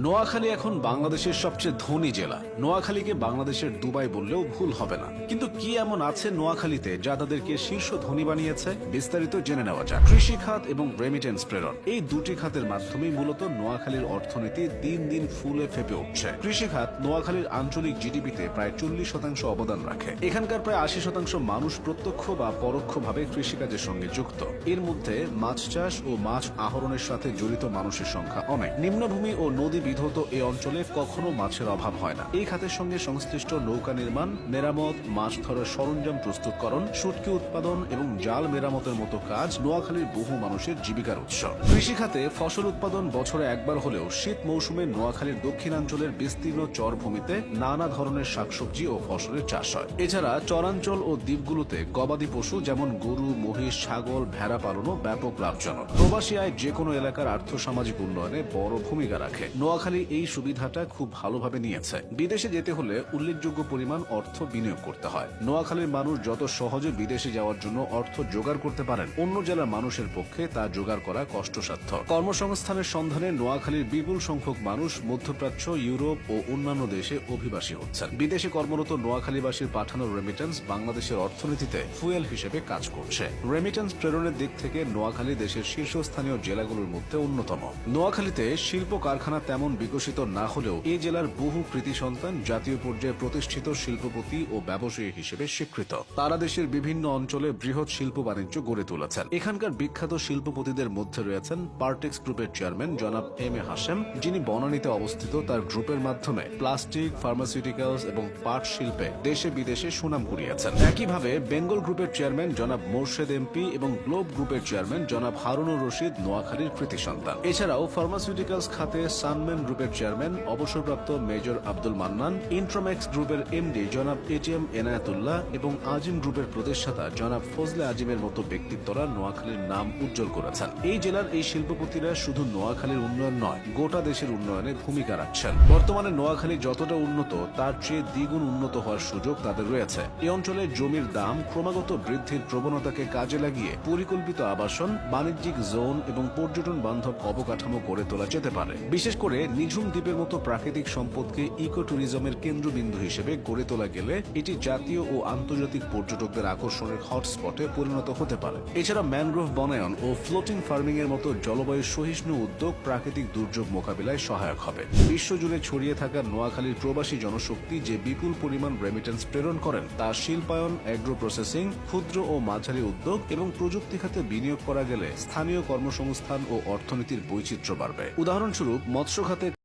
নোয়াখালী এখন বাংলাদেশের সবচেয়ে ধনী জেলা। নোয়াখালীকে বাংলাদেশের দুবাই বললেও ভুল হবে না। কিন্তু কি এমন আছে নোয়াখালীতে যা তাদেরকে শীর্ষ ধনী বানিয়েছে? বিস্তারিত জেনে নেওয়া যাক। কৃষি খাত এবং রেমিটেন্স প্রেরণ, এই দুটি খাতের মাধ্যমেই মূলত নোয়াখালীর অর্থনীতি দিন দিন ফুলে ফেপে উঠছে। কৃষি খাত নোয়াখালীর আঞ্চলিক জিডিপিতে প্রায় 40% অবদান রাখে। এখানকার প্রায় 80% মানুষ প্রত্যক্ষ বা পরোক্ষভাবে কৃষিকাজের সঙ্গে যুক্ত। এর মধ্যে মাছ চাষ ও মাছ আহরণের সাথে জড়িত মানুষের সংখ্যা অনেক। নিম্নভূমি ও নদী বিধৌত এই অঞ্চলে কখনো মাছের অভাব হয় না। এই খাতের সঙ্গে সংশ্লিষ্ট নৌকা নির্মাণ, মেরামত, মাছ ধরার সরঞ্জাম প্রস্তুতকরণ, শুটকি উৎপাদন এবং জাল মেরামতের মতো কাজ নোয়াখালীর বহু মানুষের জীবিকার উৎস। কৃষি খাতে ফসল উৎপাদন বছরে একবার হলেও শীত মৌসুমে নোয়াখালীর দক্ষিণাঞ্চলের বিস্তীর্ণ চরভূমিতে নানা ধরনের শাকসবজি ও ফসলের চাষ হয়। এছাড়া চরাঞ্চল ও দ্বীপগুলোতে গবাদি পশু যেমন গরু, মহিষ, ছাগল, ভেড়া পালনও ব্যাপক লাভজনক। প্রবাসী আয় যে কোনো এলাকার আর্থসামাজিক উন্নয়নে বড় ভূমিকা রাখে। নোয়াখালী এই সুবিধাটা খুব ভালোভাবে নিয়েছে। বিদেশে যেতে হলে উল্লেখযোগ্য পরিমাণ অর্থ বিনিয়োগ করতে হয়। নোয়াখালীর মানুষ যত সহজে বিদেশে যাওয়ার জন্য অর্থ জোগাড় করতে পারেন, অন্য জেলার মানুষের পক্ষে তা জোগাড় করা কষ্টসাধ্য। কর্মসংস্থানের সন্ধানে নোয়াখালীর বিপুল সংখ্যক মানুষ মধ্যপ্রাচ্য, ইউরোপ ও অন্যান্য দেশে অভিবাসী হচ্ছেন। বিদেশে কর্মরত নোয়াখালীবাসীর পাঠানো রেমিটেন্স বাংলাদেশের অর্থনীতিতে ফুয়েল হিসেবে কাজ করছে। রেমিটেন্স প্রেরণের দিক থেকে নোয়াখালী দেশের শীর্ষস্থানীয় জেলাগুলোর মধ্যে অন্যতম। নোয়াখালীতে শিল্প কারখানা তেমন বিকশিত না হলেও এই জেলার বহু কৃতি সন্তান জাতীয় পর্যায়ে প্রতিষ্ঠিত শিল্পপতি ও ব্যবসায়ী হিসেবে স্বীকৃত। তারা দেশের বিভিন্ন অঞ্চলে বৃহৎ শিল্প বাণিজ্য গড়ে তুলেছেন। এখানকার বিখ্যাত শিল্পপতিদের মধ্যে রয়েছেন পার্টেক্স গ্রুপের চেয়ারম্যান জনাব এম এ হাশেম, যিনি বনানীতে অবস্থিত তার গ্রুপের মাধ্যমে প্লাস্টিক, ফার্মাসিউটিক্যালস এবং পাট শিল্পে দেশে বিদেশে সুনাম কুড়িয়েছেন। একইভাবে বেঙ্গল গ্রুপের চেয়ারম্যান জনাব মোর্শেদ এমপি এবং গ্লোব গ্রুপের চেয়ারম্যান জনাব হারুনুর রশিদ নোয়াখালীর কৃতি সন্তান। এছাড়াও ফার্মাসিউটিক্যালস খাতে সানম্যান গ্রুপের চেয়ারম্যান অবসরপ্রাপ্ত মেজর আব্দুল মান্নান, ইন্ট্রোম্যাক্স গ্রুপের এমডি জনাব এটিএম এনায়েতুল্লাহ এবং আজিম গ্রুপের প্রতিষ্ঠাতা জনাব ফজলে আজিমের মতো ব্যক্তিত্বরা নোয়াখালীর নাম উজ্জ্বল করেছেন। এই জেলার এই শিল্পপতিরা শুধু নোয়াখালীর উন্নয়ন নয়, গোটা দেশের উন্নয়নে ভূমিকা রাখছেন। বর্তমানে নোয়াখালী যতটা উন্নত তার চেয়ে দ্বিগুণ উন্নত হওয়ার সুযোগ তাদের রয়েছে। এই অঞ্চলে জমির দাম ক্রমাগত বৃদ্ধির প্রবণতাকে কাজে লাগিয়ে পরিকল্পিত আবাসন, বাণিজ্যিক জোন এবং পর্যটন বান্ধব অবকাঠামো গড়ে তোলা যেতে পারে। বিশেষ করে নিঝুম দ্বীপের মতো প্রাকৃতিক সম্পদকে ইকো ট্যুরিজমের কেন্দ্রবিন্দু হিসেবে গড়ে তোলা গেলে এটি জাতীয় ও আন্তর্জাতিক পর্যটকদের আকর্ষণের হটস্পটে পরিণত হতে পারে। এছাড়া ম্যানগ্রোভ বনায়ন ও ফ্লোটিং ফার্মিং এর মতো জলবায়ু সহিষ্ণু উদ্যোগ প্রাকৃতিক দুর্যোগ মোকাবিলায় সহায়ক হবে। বিশ্বজুড়ে ছড়িয়ে থাকা নোয়াখালীর প্রবাসী জনশক্তি যে বিপুল পরিমাণ রেমিটেন্স প্রেরণ করেন তা শিল্পায়ন, অ্যাগ্রো প্রসেসিং, ক্ষুদ্র ও মাঝারি উদ্যোগ এবং প্রযুক্তি খাতে বিনিয়োগ করা গেলে স্থানীয় কর্মসংস্থান ও অর্থনীতির বৈচিত্র্য বাড়বে। উদাহরণস্বরূপ মৎস্য খাতে